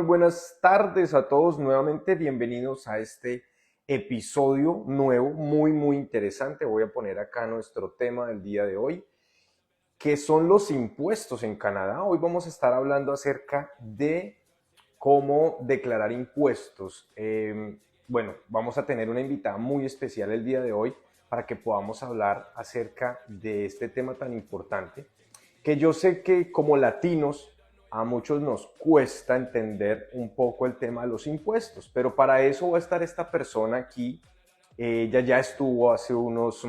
Muy buenas tardes a todos. Nuevamente bienvenidos a este episodio nuevo, muy interesante. Voy a poner acá nuestro tema del día de hoy, que son los impuestos en Canadá. Hoy vamos a estar hablando acerca de cómo declarar impuestos. Bueno, vamos a tener una invitada muy especial el día de hoy para que podamos hablar acerca de este tema tan importante, que yo sé que como latinos a muchos nos cuesta entender un poco el tema de los impuestos, pero para eso va a estar esta persona aquí. Ella ya estuvo hace unos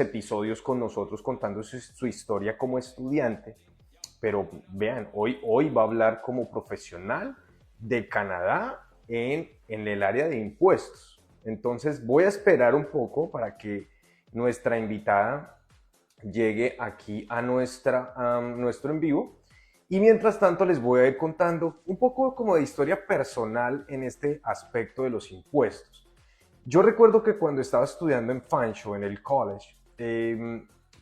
episodios con nosotros contando su historia como estudiante, pero vean, hoy va a hablar como profesional de Canadá en el área de impuestos. Entonces voy a esperar un poco para que nuestra invitada llegue aquí a nuestro en vivo. Y mientras tanto les voy a ir contando un poco como de historia personal en este aspecto de los impuestos. Yo recuerdo que cuando estaba estudiando en Fanshawe, en el college,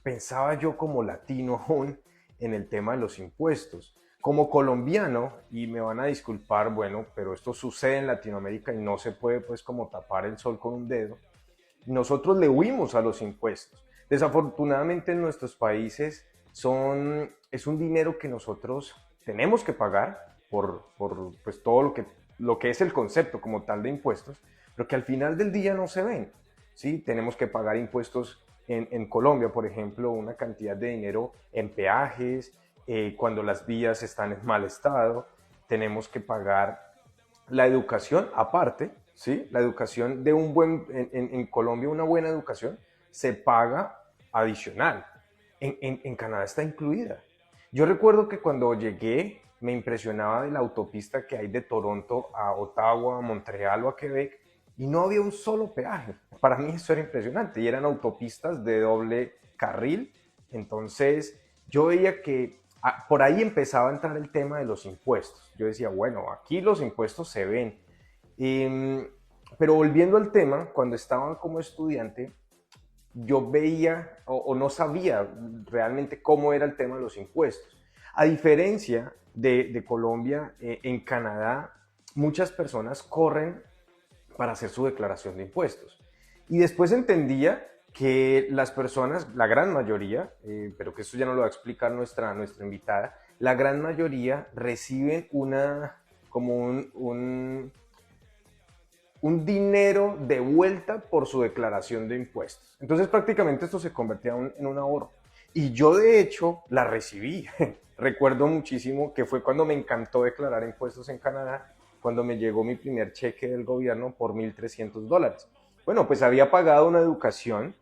pensaba yo como latino aún en el tema de los impuestos. Como colombiano, y me van a disculpar, bueno, pero esto sucede en Latinoamérica y no se puede pues como tapar el sol con un dedo, nosotros le huimos a los impuestos. Desafortunadamente en nuestros países es un dinero que nosotros tenemos que pagar por pues, todo lo que es el concepto como tal de impuestos, pero que al final del día no se ven. ¿Sí? Tenemos que pagar impuestos en Colombia, por ejemplo, una cantidad de dinero en peajes, cuando las vías están en mal estado, tenemos que pagar la educación aparte, ¿sí? La educación de en Colombia una buena educación se paga adicional. En Canadá está incluida. Yo recuerdo que cuando llegué me impresionaba de la autopista que hay de Toronto a Ottawa, a Montreal o a Quebec y no había un solo peaje. Para mí eso era impresionante y eran autopistas de doble carril. Entonces yo veía que por ahí empezaba a entrar el tema de los impuestos. Yo decía, bueno, aquí los impuestos se ven. Pero volviendo al tema, cuando estaba como estudiante, yo veía o no sabía realmente cómo era el tema de los impuestos. A diferencia de Colombia, en Canadá, muchas personas corren para hacer su declaración de impuestos. Y después entendía que las personas, la gran mayoría, pero que eso ya no lo va a explicar nuestra invitada, la gran mayoría reciben como un dinero de vuelta por su declaración de impuestos. Entonces prácticamente esto se convertía en un ahorro. Y yo de hecho la recibí. Recuerdo muchísimo que fue cuando me encantó declarar impuestos en Canadá, cuando me llegó mi primer cheque del gobierno por $1,300. Bueno, pues había pagado una educación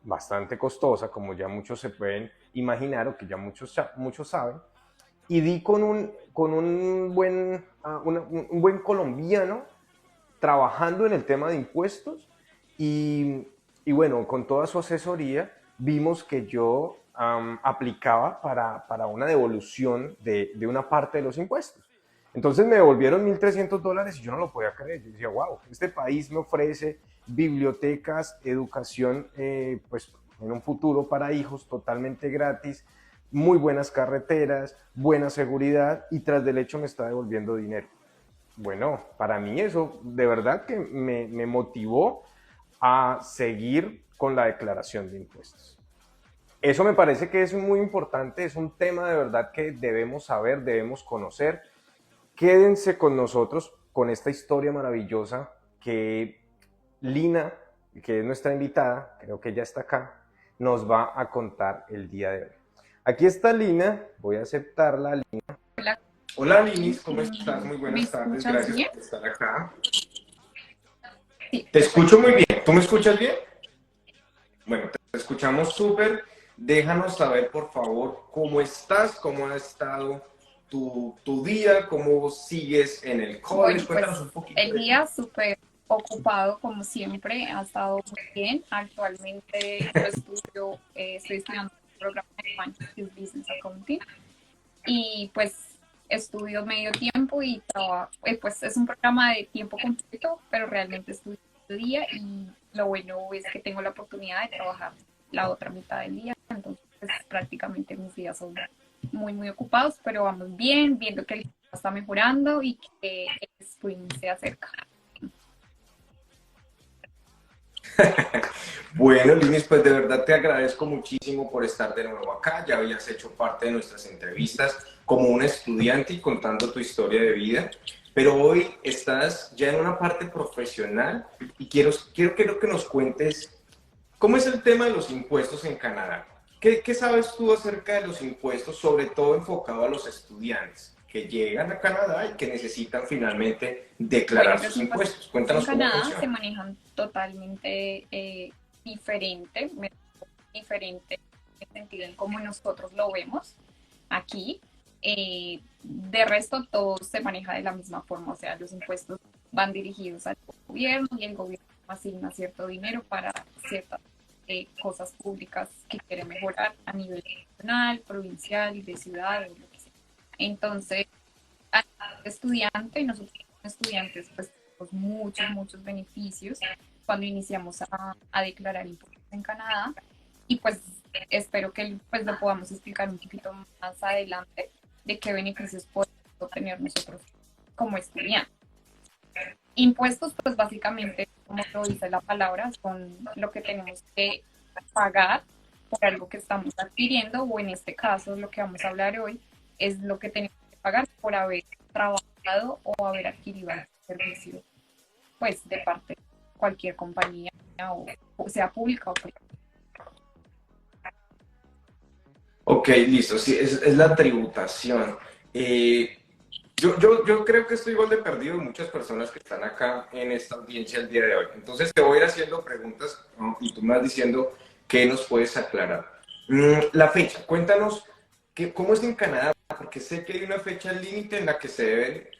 bastante costosa, como ya muchos se pueden imaginar o que ya muchos saben, y di con un buen colombiano trabajando en el tema de impuestos y bueno, con toda su asesoría vimos que yo aplicaba para una devolución de una parte de los impuestos. Entonces me devolvieron $1,300 y yo no lo podía creer. Yo decía, wow, este país me ofrece bibliotecas, educación, pues en un futuro para hijos totalmente gratis, muy buenas carreteras, buena seguridad y tras del hecho me está devolviendo dinero. Bueno, para mí eso de verdad que me motivó a seguir con la declaración de impuestos. Eso me parece que es muy importante, es un tema de verdad que debemos saber, debemos conocer. Quédense con nosotros con esta historia maravillosa que Lina, que es nuestra invitada, creo que ya está acá, nos va a contar el día de hoy. Aquí está Lina, voy a aceptarla. Hola, Hola Linis, ¿cómo estás? Muy ¿me buenas tardes, escuchas gracias bien? por estar acá. Sí, Te escucho perfecto. muy bien, ¿tú me escuchas bien? Bueno, te escuchamos súper. Déjanos saber, por favor, cómo estás, cómo ha estado tu día, cómo sigues en el college. Bueno, Cuéntanos pues un poquito el de ti. día súper ocupado como siempre, ha estado muy bien. Actualmente yo estoy estudiando un programa de Spanish, que es Business Accounting, y pues estudio medio tiempo y trabajo, pues es un programa de tiempo completo, pero realmente estudio medio día y lo bueno es que tengo la oportunidad de trabajar la otra mitad del día, entonces pues, prácticamente mis días son muy ocupados, pero vamos bien, viendo que el está mejorando y que el spring se acerca. Bueno, Linis, pues de verdad te agradezco muchísimo por estar de nuevo acá. Ya habías hecho parte de nuestras entrevistas como un estudiante y contando tu historia de vida, pero hoy estás ya en una parte profesional y quiero que nos cuentes cómo es el tema de los impuestos en Canadá. ¿Qué sabes tú acerca de los impuestos, sobre todo enfocado a los estudiantes que llegan a Canadá y que necesitan finalmente Bueno, declarar los sus impuestos impuestos? en Cuéntanos cómo Canadá se funciona. manejan totalmente diferente, diferente en el sentido en cómo nosotros lo vemos aquí. De resto, todo se maneja de la misma forma, o sea, los impuestos van dirigidos al gobierno y el gobierno asigna cierto dinero para ciertas cosas públicas que quiere mejorar a nivel nacional, provincial, de ciudad, o lo que sea. Entonces, al estudiante, nosotros como estudiantes, pues tenemos muchos beneficios cuando iniciamos a declarar impuestos en Canadá y pues espero que pues lo podamos explicar un poquito más adelante de qué beneficios podemos obtener nosotros como estudiantes. Impuestos, pues básicamente, como lo dice la palabra, son lo que tenemos que pagar por algo que estamos adquiriendo, o en este caso, lo que vamos a hablar hoy, es lo que tenemos que pagar por haber trabajado o haber adquirido algún servicio, pues, de parte de cualquier compañía, o sea pública o privada. Ok, listo, sí, es la tributación. Eh, yo creo que estoy igual de perdido de muchas personas que están acá en esta audiencia el día de hoy. Entonces te voy a ir haciendo preguntas, ¿no? Y tú me vas diciendo qué nos puedes aclarar. La fecha, cuéntanos cómo es en Canadá, porque sé que hay una fecha límite en la que se debe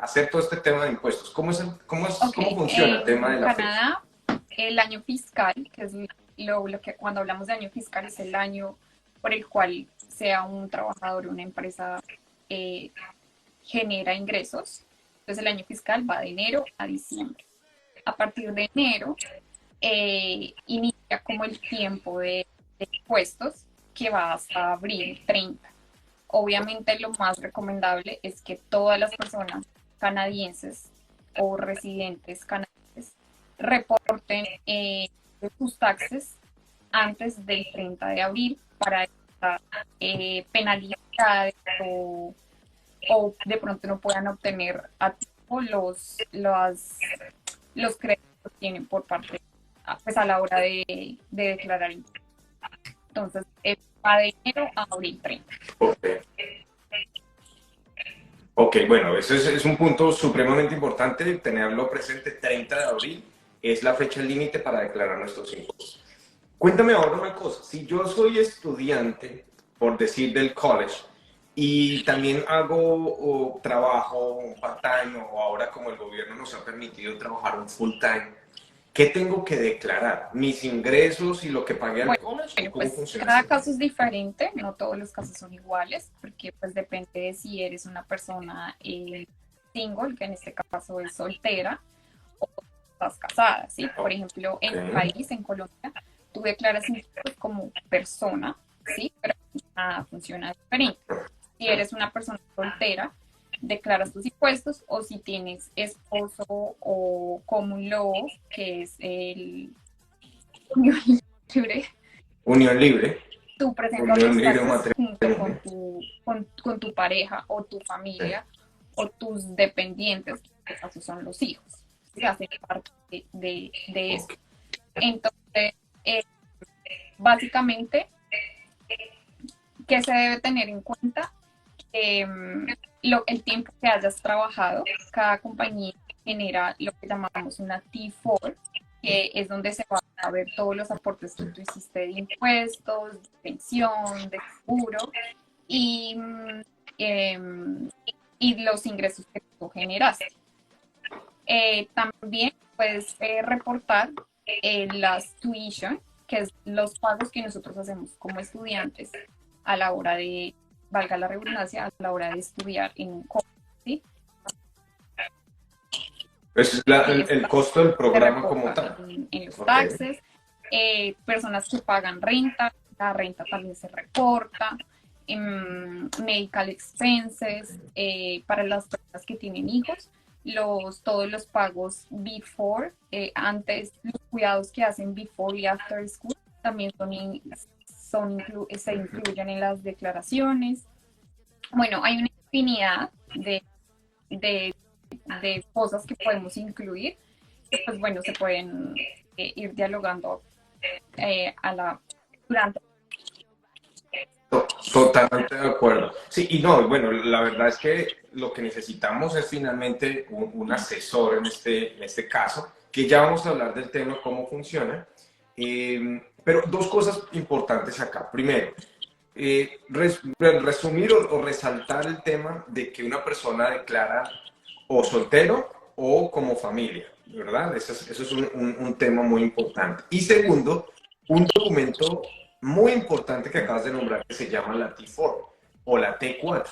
hacer todo este tema de impuestos. Ok, ¿Cómo funciona el tema en de la fecha? Canadá, el año fiscal, que es lo que cuando hablamos de año fiscal es el año por el cual sea un trabajador, una empresa eh, genera ingresos. Entonces el año fiscal va de enero a diciembre. A partir de enero inicia como el tiempo de impuestos que va hasta abril 30. Obviamente lo más recomendable es que todas las personas canadienses o residentes canadienses reporten sus taxes antes del 30 de abril para evitar penalidades o de pronto no puedan obtener a tiempo los créditos que tienen por parte, pues a la hora de declarar impuestos. Entonces, va de enero a abril 30. Ok. Ok, bueno, eso es un punto supremamente importante, tenerlo presente. 30 de abril es la fecha límite para declarar nuestros impuestos. Cuéntame ahora una cosa, si yo soy estudiante, por decir, del college, y también hago trabajo un part-time o ahora como el gobierno nos ha permitido trabajar un full-time, ¿qué tengo que declarar? ¿Mis ingresos y lo que pagué al Bueno, college? ¿O bueno, cómo pues funciona cada este tema? caso es diferente, no todos los casos son iguales, porque pues depende de si eres una persona single, que en este caso es soltera, o estás casada, ¿sí? Por ejemplo, Ok, en tu país, en Colombia, tú declaras impuestos como persona, ¿sí? Pero nada funciona diferente. Si eres una persona soltera, declaras tus impuestos, o si tienes esposo o common law, que es el unión libre, unión libre, tú presentas unión los libre o taxes junto con matrimonio. con tu pareja o tu familia o tus dependientes, que en este caso son los hijos. Se hacen parte de eso. Ok. Entonces, eh, básicamente, ¿qué se debe tener en cuenta? Eh, el tiempo que hayas trabajado, cada compañía genera lo que llamamos una T4, que es donde se van a ver todos los aportes que tú hiciste de impuestos, de pensión, de seguro y, eh, y los ingresos que tú generaste. También puedes reportar las tuition, que es los pagos que nosotros hacemos como estudiantes a la hora de, valga la redundancia, a la hora de estudiar en un college, ¿sí? Ese es Y eso el costo del se programa como reporta tal. en los Ok. taxes. Personas que pagan renta, la renta también se reporta. medical expenses, para las personas que tienen hijos, todos los pagos before, antes, los cuidados que hacen before y after school también se incluyen en las declaraciones. Bueno, hay una infinidad de, de cosas que podemos incluir, pues bueno, se pueden ir dialogando durante. Totalmente de acuerdo. Sí, y no, bueno, la verdad es que lo que necesitamos es finalmente un asesor en este caso, que ya vamos a hablar del tema, cómo funciona. Pero dos cosas importantes acá. Primero, resumir o resaltar el tema de que una persona declara o soltero o como familia, ¿verdad? Eso es un tema muy importante. Y segundo, un documento muy importante que acabas de nombrar que se llama la T4 o la T4.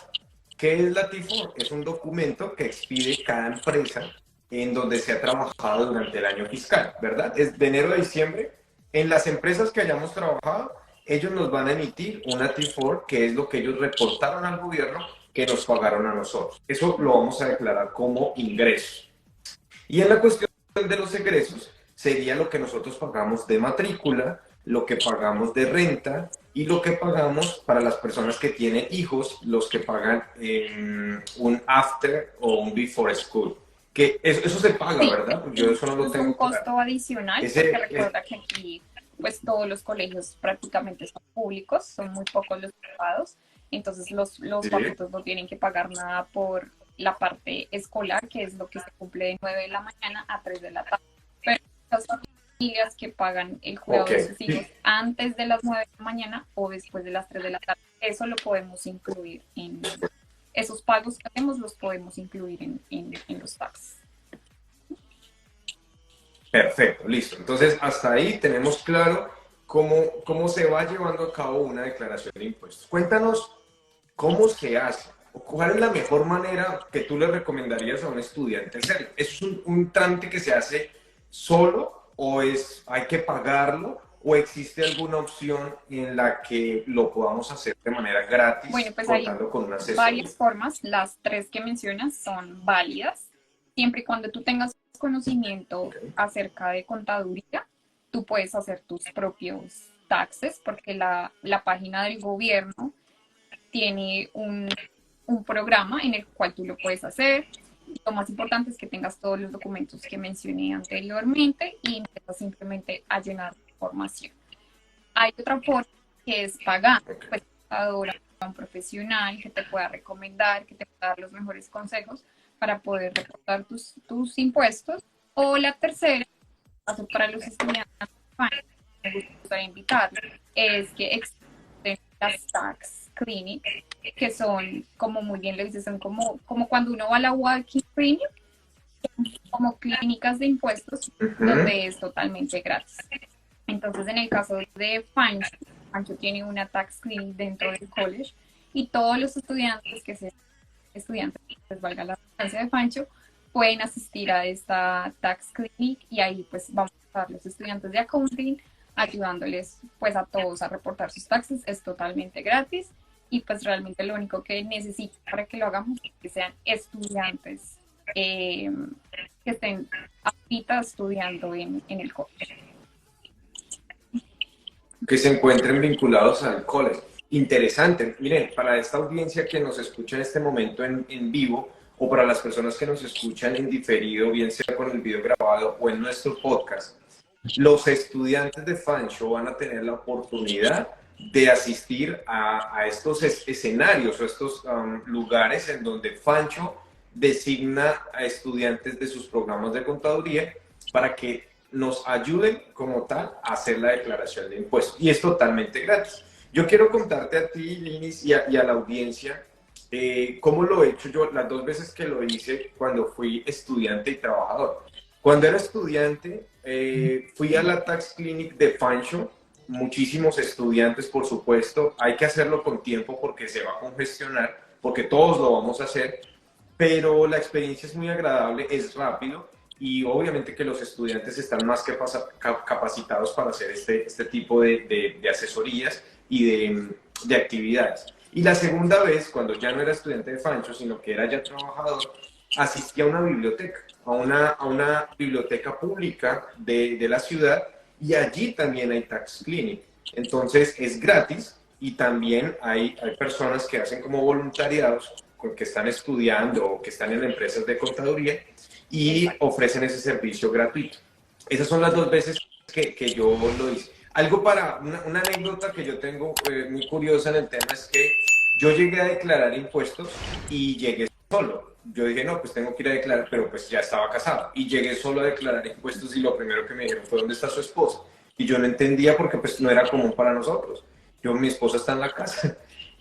¿Qué es la T4? Es un documento que expide cada empresa en donde se ha trabajado durante el año fiscal, ¿verdad? Es de enero a diciembre. En las empresas que hayamos trabajado, ellos nos van a emitir una T4, que es lo que ellos reportaron al gobierno que nos pagaron a nosotros. Eso lo vamos a declarar como ingresos. Y en la cuestión de los egresos, sería lo que nosotros pagamos de matrícula, lo que pagamos de renta y lo que pagamos para las personas que tienen hijos, los que pagan un after o un before school. Que eso se paga, Sí, ¿verdad? Yo eso no lo es un tengo claro. costo adicional, porque recuerda que aquí pues todos los colegios prácticamente son públicos, son muy pocos los privados, entonces los Sí. papitos no tienen que pagar nada por la parte escolar, que es lo que se cumple de 9 de la mañana a 3 de la tarde. Pero las familias que pagan el cuidado de sus hijos antes de las 9 de la mañana o después de las 3 de la tarde, eso lo podemos incluir en esos pagos que hacemos, los podemos incluir en los taxes. Perfecto, listo. Entonces, hasta ahí tenemos claro cómo se va llevando a cabo una declaración de impuestos. Cuéntanos cómo se hace o cuál es la mejor manera que tú le recomendarías a un estudiante hacerlo. ¿Es un trámite que se hace solo o hay que pagarlo o existe alguna opción en la que lo podamos hacer de manera gratis, bueno, pues contando con una asesoría? Varias formas, las tres que mencionas son válidas, siempre y cuando tú tengas conocimiento acerca de contaduría, tú puedes hacer tus propios taxes, porque la página del gobierno tiene un programa en el cual tú lo puedes hacer. Lo más importante es que tengas todos los documentos que mencioné anteriormente y empiezas simplemente a llenar información. Hay otra forma que es pagar, pues ahora a un profesional que te pueda recomendar, que te pueda dar los mejores consejos para poder reportar tus impuestos. O la tercera, caso para los estudiantes, me gustaría invitarlos, es que existen las tax clinic, que son, como muy bien le dices, son como cuando uno va a la Walking Clinic, como clínicas de impuestos, donde es totalmente gratis. Entonces, en el caso de Fancho tiene una tax clinic dentro del college y todos los estudiantes que sean estudiantes, les valga la redundancia de Fancho, pueden asistir a esta tax clinic y ahí pues vamos a estar los estudiantes de accounting ayudándoles pues a todos a reportar sus taxes, es totalmente gratis y pues realmente lo único que necesitan para que lo hagamos es que sean estudiantes que estén ahorita estudiando en el college. Que se encuentren vinculados al college. Interesante. Miren, para esta audiencia que nos escucha en este momento en vivo o para las personas que nos escuchan en diferido, bien sea con el video grabado o en nuestro podcast, los estudiantes de Fancho van a tener la oportunidad de asistir a estos escenarios o estos lugares en donde Fancho designa a estudiantes de sus programas de contaduría para que nos ayuden como tal a hacer la declaración de impuestos. Y es totalmente gratis. Yo quiero contarte a ti, Linis, y a la audiencia, cómo lo he hecho yo las dos veces que lo hice cuando fui estudiante y trabajador. Cuando era estudiante, fui a la Tax Clinic de Fancho, muchísimos estudiantes, por supuesto. Hay que hacerlo con tiempo porque se va a congestionar, porque todos lo vamos a hacer, pero la experiencia es muy agradable, es rápido y obviamente que los estudiantes están más que capacitados para hacer este tipo de asesorías y de actividades. Y la segunda vez, cuando ya no era estudiante de Fancho, sino que era ya trabajador, asistí a una biblioteca, a una biblioteca pública de la ciudad, y allí también hay Tax Clinic. Entonces es gratis y también hay personas que hacen como voluntariados, que están estudiando o que están en empresas de contaduría y Exacto. ofrecen ese servicio gratuito. Esas son las dos veces que yo lo hice. Algo para, una anécdota que yo tengo muy curiosa en el tema es que yo llegué a declarar impuestos y llegué solo. Yo dije, no, pues tengo que ir a declarar, pero pues ya estaba casado. Y llegué solo a declarar impuestos y lo primero que me dijeron fue, ¿dónde está su esposa? Y yo no entendía porque pues no era común para nosotros. Mi esposa está en la casa.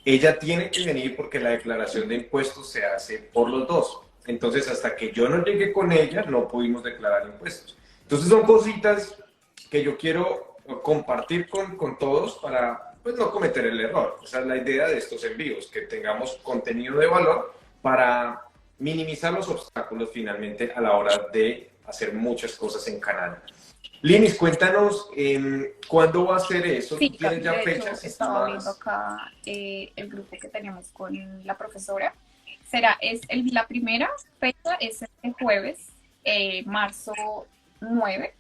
Ella tiene que venir porque la declaración de impuestos se hace por los dos. Entonces, hasta que yo no llegué con ella, no pudimos declarar impuestos. Entonces, son cositas que yo quiero compartir con todos para pues, no cometer el error. Esa es la idea de estos envíos, que tengamos contenido de valor para minimizar los obstáculos finalmente a la hora de hacer muchas cosas en Canadá. Linis, cuéntanos cuándo va a ser eso. Sí, ¿Tú tienes ya de hecho, fechas estaba viendo estimadas? acá el grupo que tenemos con la profesora. La primera fecha es el jueves, marzo 9,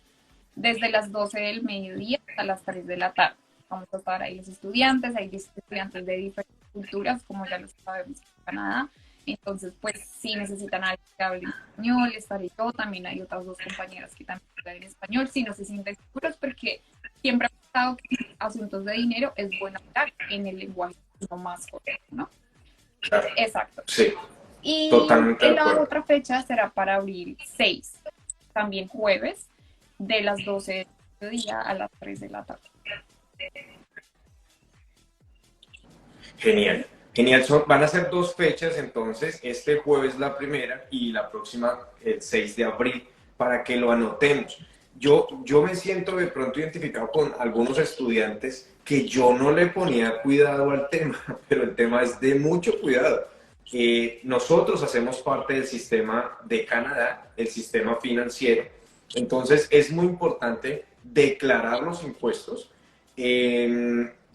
desde las 12 del mediodía hasta las 3 de la tarde. Vamos a estar ahí los estudiantes, hay estudiantes de diferentes culturas, como ya lo sabemos en Canadá. Entonces, pues, si necesitan alguien que hable español, estaré yo. También hay otras dos compañeras que también hablan español. Si no se sienten seguros, porque siempre ha pasado que en asuntos de dinero es bueno hablar en el lenguaje no más correcto, ¿no? Claro. Exacto. Sí, Y totalmente de la acuerdo. otra fecha será para abril 6, también jueves, de las 12 del día a las 3 de la tarde. Genial. Genial, van a ser dos fechas entonces, este jueves la primera y la próxima el 6 de abril, para que lo anotemos. Yo me siento de pronto identificado con algunos estudiantes que yo no le ponía cuidado al tema, pero el tema es de mucho cuidado. Nosotros hacemos parte del sistema de Canadá, el sistema financiero, entonces es muy importante declarar los impuestos.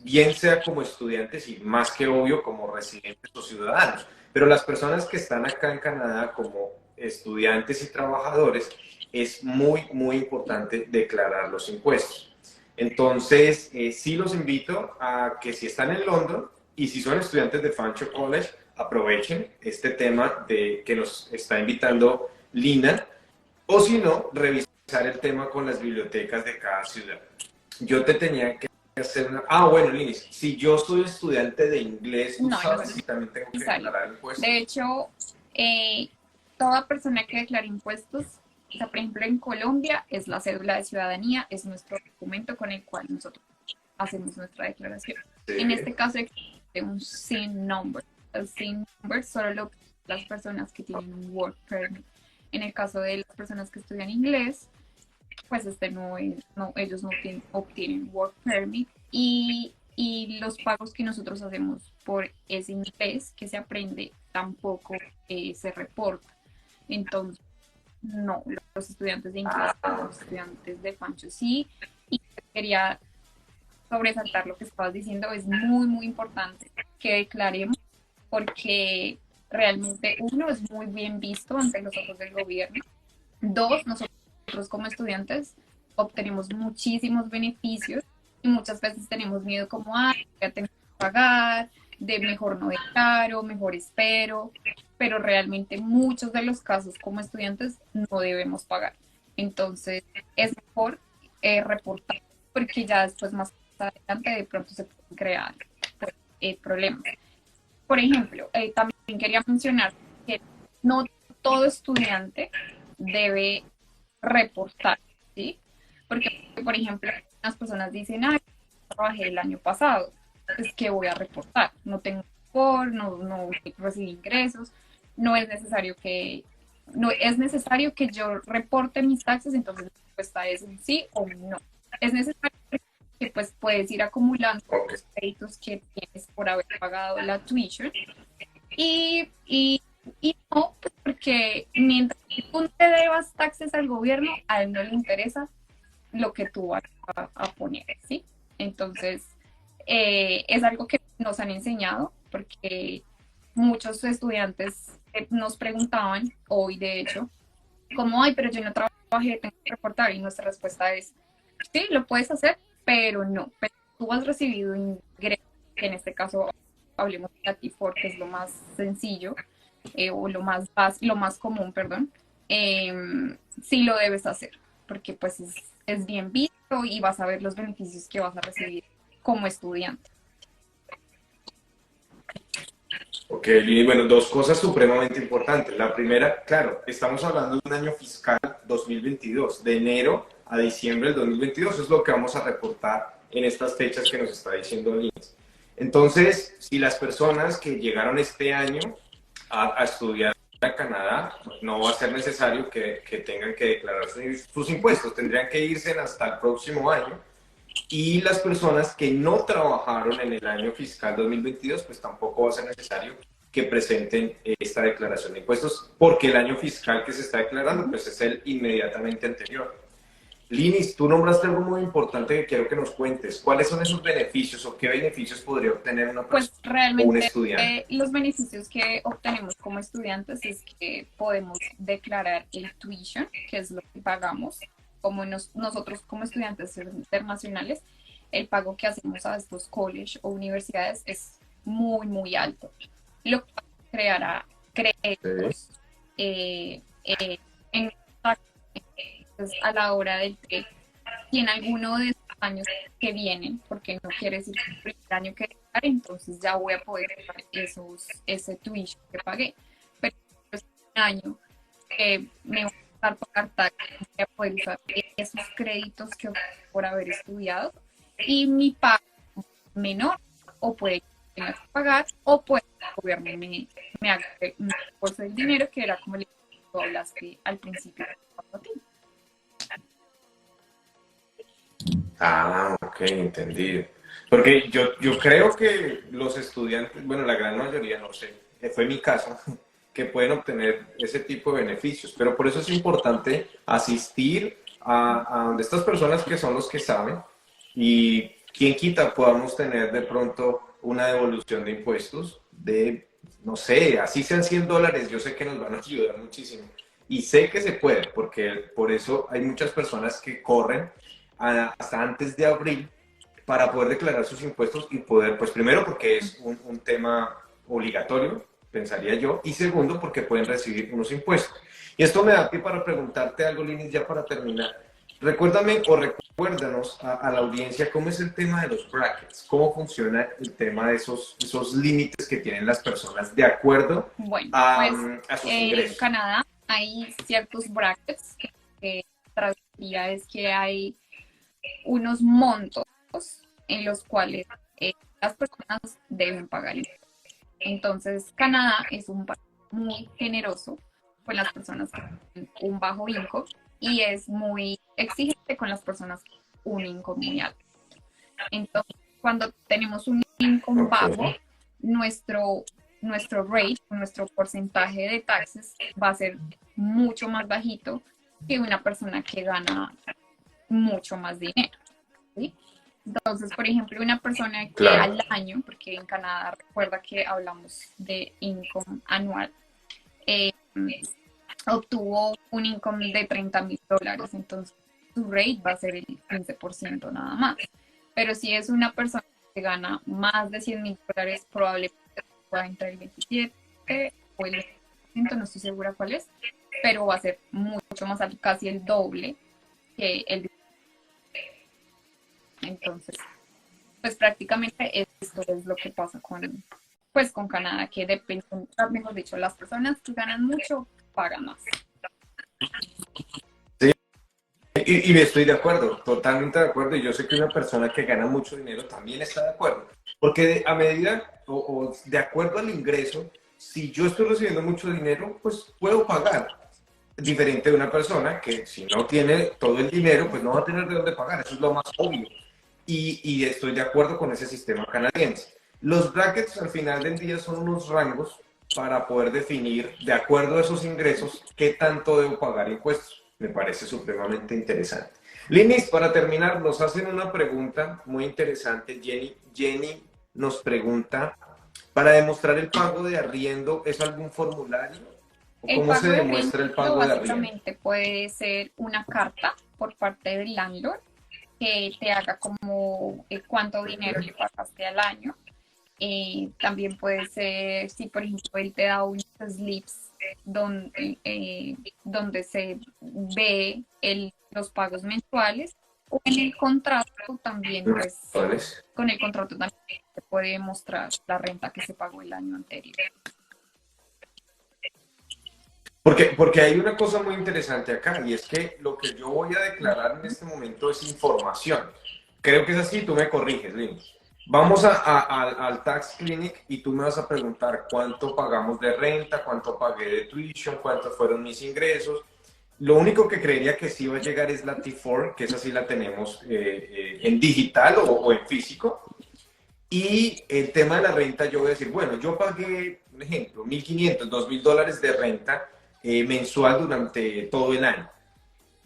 Bien sea como estudiantes y más que obvio como residentes o ciudadanos. Pero las personas que están acá en Canadá como estudiantes y trabajadores, es muy, muy importante declarar los impuestos. Entonces, sí los invito a que si están en London y si son estudiantes de Fancho College, aprovechen este tema de que nos está invitando Lina, o si no, revisar el tema con las bibliotecas de cada ciudad. Yo te tenía que hacer una... Ah, bueno, Linis, si yo soy estudiante de inglés, ¿tú No, no sabes es si también tengo que necesario. declarar De impuestos? hecho, toda persona que declara impuestos, o sea, por ejemplo, en Colombia es la cédula de ciudadanía, es nuestro documento con el cual nosotros hacemos nuestra declaración. En Sí. este caso existe un SIN number. El SIN number solo lo las personas que tienen un work permit. En el caso de las personas que estudian inglés, pues ellos no obtienen work permit y los pagos que nosotros hacemos por ese inglés que se aprende tampoco se reporta. Entonces, no, los estudiantes de inglés, Ah, los estudiantes de Fancho sí, y quería sobresaltar lo que estabas diciendo, es muy, muy importante que declaremos porque realmente uno es muy bien visto ante los ojos del gobierno. Dos, nosotros como estudiantes obtenemos muchísimos beneficios y muchas veces tenemos miedo como, ya tengo que pagar, de mejor no declaro, mejor espero, pero realmente muchos de los casos como estudiantes no debemos pagar. Entonces es mejor reportar porque ya después más adelante de pronto se pueden crear pues, problemas. Por ejemplo, también quería mencionar que no todo estudiante debe reportar, ¿sí? Porque, por ejemplo, las personas dicen, trabajé el año pasado, es que voy a reportar, no tengo no recibí ingresos, no es necesario que, no es necesario que yo reporte mis taxes, entonces la respuesta es un sí o un no. Es necesario que pues puedes ir acumulando ok. los créditos que tienes por haber pagado la tuition y no, pues porque mientras tú no te debas taxes al gobierno, a él no le interesa lo que tú vas a poner, ¿sí? Entonces, es algo que nos han enseñado porque muchos estudiantes nos preguntaban, hoy de hecho, como, ay, pero yo no trabajé, tengo que reportar, y nuestra respuesta es, sí, lo puedes hacer, pero no, pero tú has recibido ingresos, que en este caso hablemos de la T4, que es lo más sencillo, o lo más común, perdón, sí lo debes hacer, porque pues es bien visto y vas a ver los beneficios que vas a recibir como estudiante. Ok, Lini, bueno, dos cosas supremamente importantes. La primera, claro, estamos hablando de un año fiscal 2022, de enero a diciembre del 2022, es lo que vamos a reportar en estas fechas que nos está diciendo Lini. Entonces, si las personas que llegaron este año a estudiar a Canadá, no va a ser necesario que tengan que declarar sus impuestos, tendrían que irse hasta el próximo año. Y las personas que no trabajaron en el año fiscal 2022, pues tampoco va a ser necesario que presenten esta declaración de impuestos, porque el año fiscal que se está declarando, pues es el inmediatamente anterior. Linis, tú nombraste algo muy importante que quiero que nos cuentes. ¿Cuáles son esos beneficios o qué beneficios podría obtener una Pues persona o un realmente estudiante? los beneficios que obtenemos como estudiantes es que podemos declarar el tuition, que es lo que pagamos, como nosotros como estudiantes internacionales, el pago que hacemos a estos colleges o universidades es muy, muy alto, lo que creará Sí. créditos en entonces, a la hora del que si en alguno de estos años que vienen, porque no quiere decir que el primer año que pagar, entonces ya voy a poder pagar ese tuition que pagué. Pero es un año que me voy a estar pagar taxes, voy a poder usar esos créditos que obtuve por haber estudiado y mi pago menor, o puede que tenga que pagar, o puede que el gobierno me haga un reembolso del dinero, que era como le hablaste al principio. Ah, ok, entendido. Porque yo creo que los estudiantes, bueno, la gran mayoría, no sé, fue mi caso, que pueden obtener ese tipo de beneficios, pero por eso es importante asistir a donde estas personas que son los que saben y quien quita podamos tener de pronto una devolución de impuestos de, no sé, así sean $100, yo sé que nos van a ayudar muchísimo. Y sé que se puede, porque por eso hay muchas personas que corren hasta antes de abril para poder declarar sus impuestos y poder, pues primero porque es un tema obligatorio, pensaría yo, y segundo porque pueden recibir unos impuestos. Y esto me da pie para preguntarte algo, Linis, ya para terminar. Recuérdame o recuérdanos a la audiencia cómo es el tema de los brackets, cómo funciona el tema de esos límites que tienen las personas de acuerdo Bueno, a, pues a sus en ingresos. Canadá hay ciertos brackets que traduciría es que hay unos montos en los cuales las personas deben pagar impuestos. Entonces, Canadá es un país muy generoso con las personas que tienen un bajo income y es muy exigente con las personas que tienen un income muy alto. Entonces, cuando tenemos un income Ok. bajo, nuestro rate, nuestro porcentaje de taxes va a ser mucho más bajito que una persona que gana mucho más dinero. ¿Sí? Entonces, por ejemplo, una persona que Claro. al año, porque en Canadá recuerda que hablamos de income anual, eh, obtuvo un income de $30,000, entonces su rate va a ser el 15% nada más. Pero si es una persona que gana más de $100,000, probablemente pueda entrar el 27 o el 20%, no estoy segura cuál es, pero va a ser mucho más alto, casi el doble que el. Entonces, pues prácticamente esto es lo que pasa pues con Canadá, que depende, mejor dicho, las personas que ganan mucho pagan más. Y estoy de acuerdo, totalmente de acuerdo. Y yo sé que una persona que gana mucho dinero también está de acuerdo. Porque a medida o de acuerdo al ingreso, si yo estoy recibiendo mucho dinero, pues puedo pagar. Diferente de una persona que si no tiene todo el dinero, pues no va a tener de dónde pagar. Eso es lo más obvio. Y estoy de acuerdo con ese sistema canadiense. Los brackets al final del día son unos rangos para poder definir, de acuerdo a esos ingresos, qué tanto debo pagar impuestos. Me parece supremamente interesante. Linis, para terminar, nos hacen una pregunta muy interesante. Jenny nos pregunta Para demostrar el pago de arriendo, ¿es algún formulario? ¿O El cómo se pago de demuestra el arriendo pago de arriendo? básicamente puede ser una carta por parte del landlord que te haga como cuánto dinero Ujú. le pagaste al año. También puede ser, si por ejemplo él te da unos slips donde se ve los pagos mensuales, o en el contrato también, pues ¿Cuáles? con el contrato también se puede mostrar la renta que se pagó el año anterior. Porque hay una cosa muy interesante acá y es que lo que yo voy a declarar en este momento es información. Creo que es así, tú me corriges, Lini. Vamos al Tax Clinic y tú me vas a preguntar cuánto pagamos de renta, cuánto pagué de tuition, cuántos fueron mis ingresos. Lo único que creería que sí va a llegar es la T4, que esa sí la tenemos en digital o en físico. Y el tema de la renta, yo voy a decir, bueno, yo pagué, un ejemplo, 1.500, $2.000 de renta mensual durante todo el año.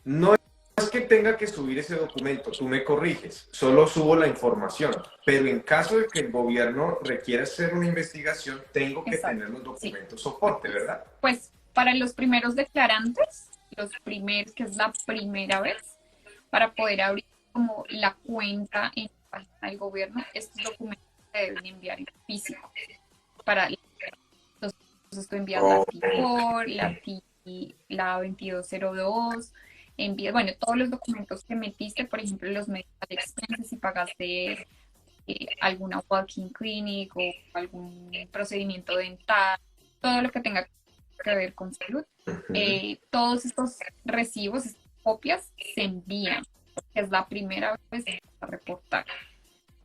No es que tenga que subir ese documento, tú me corriges, solo subo la información, pero en caso de que el gobierno requiera hacer una investigación, tengo que Exacto, tener los sí. documentos soporte, ¿verdad? Pues para los primeros declarantes, los primeros, que es la primera vez, para poder abrir como la cuenta en la página del gobierno, estos documentos se deben enviar en físico. Para entonces tú envías la Oh, T4, la 2202, envías, bueno, todos los documentos que metiste, por ejemplo, los medical expenses, si pagaste alguna walking clinic o algún procedimiento dental, todo lo que tenga que ver con salud. Todos estos recibos, estas copias, se envían, que es la primera vez que vas a reportar.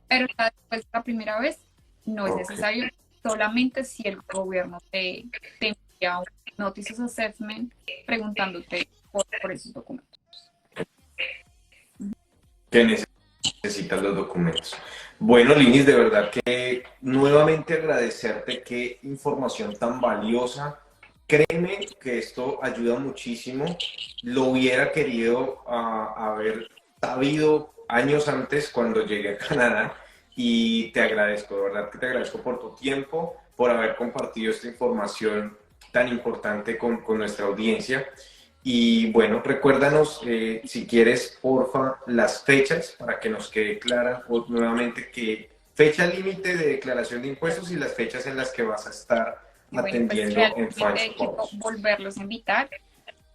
Pero ya después de la primera vez no es ok. necesario, solamente si el gobierno te envía un notice of assessment preguntándote por esos documentos. ¿Qué necesitas los documentos? Bueno, Linis, de verdad que nuevamente agradecerte, qué información tan valiosa. Créeme que esto ayuda muchísimo. Lo hubiera querido haber sabido años antes cuando llegué a Canadá y te agradezco, de verdad que te agradezco por tu tiempo, por haber compartido esta información tan importante con nuestra audiencia. Y bueno, recuérdanos si quieres, porfa, las fechas para que nos quede clara nuevamente que fecha límite de declaración de impuestos y las fechas en las que vas a estar Y bueno, pues atendiendo en realmente Fancho quiero College. volverlos a invitar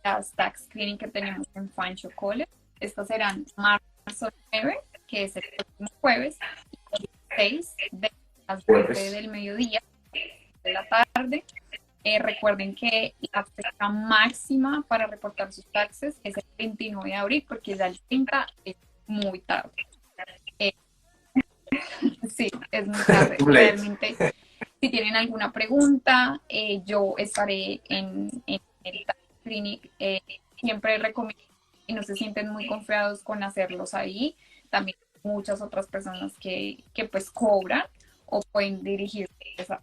las tax clinic que tenemos en Fancho College. Estas serán marzo 9, que es el próximo jueves, y el 6 de las 12 Jueves. del mediodía de la tarde. Recuerden que la fecha máxima para reportar sus taxes es el 29 de abril, porque ya el 30 es muy tarde. Eh, sí, es muy tarde. Too late. Realmente, si tienen alguna pregunta, yo estaré en el tax clinic. Siempre recomiendo, y no se sienten muy confiados con hacerlos ahí. También muchas otras personas que pues cobran o pueden dirigirse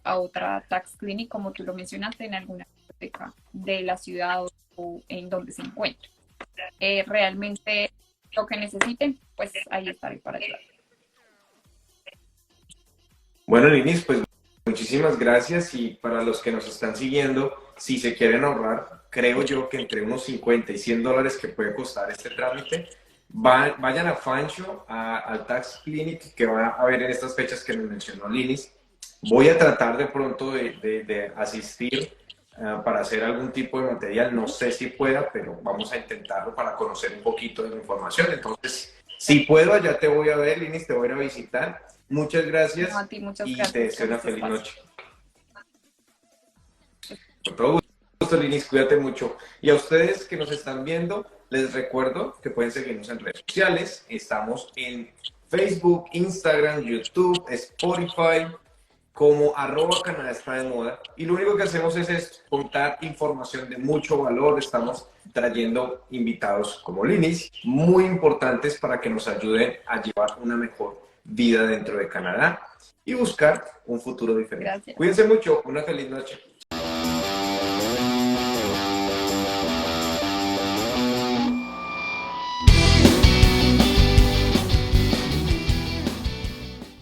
a otra tax clinic, como tú lo mencionaste, en alguna biblioteca de la ciudad o en donde se encuentren. Realmente lo que necesiten, pues ahí estaré para ayudar. Bueno, Linis, pues muchísimas gracias y para los que nos están siguiendo, si se quieren ahorrar, creo yo que entre unos 50 y $100 que puede costar este trámite, vayan a Fancho, al Tax Clinic que va a haber en estas fechas que nos mencionó Linis. Voy a tratar de pronto de asistir para hacer algún tipo de material. No sé si pueda, pero vamos a intentarlo para conocer un poquito de la información. Entonces, si puedo, allá te voy a ver, Linis, te voy a ir a visitar. Muchas No, a gracias ti muchas y te gracias deseo por una este feliz espacio. noche. Con todo gusto, Linis, cuídate mucho. Y a ustedes que nos están viendo, les recuerdo que pueden seguirnos en redes sociales. Estamos en Facebook, Instagram, YouTube, Spotify, como @Canadá está de moda. Y lo único que hacemos es contar información de mucho valor. Estamos trayendo invitados como Linis, muy importantes para que nos ayuden a llevar una mejor vida dentro de Canadá y buscar un futuro diferente. Gracias. Cuídense mucho, una feliz noche.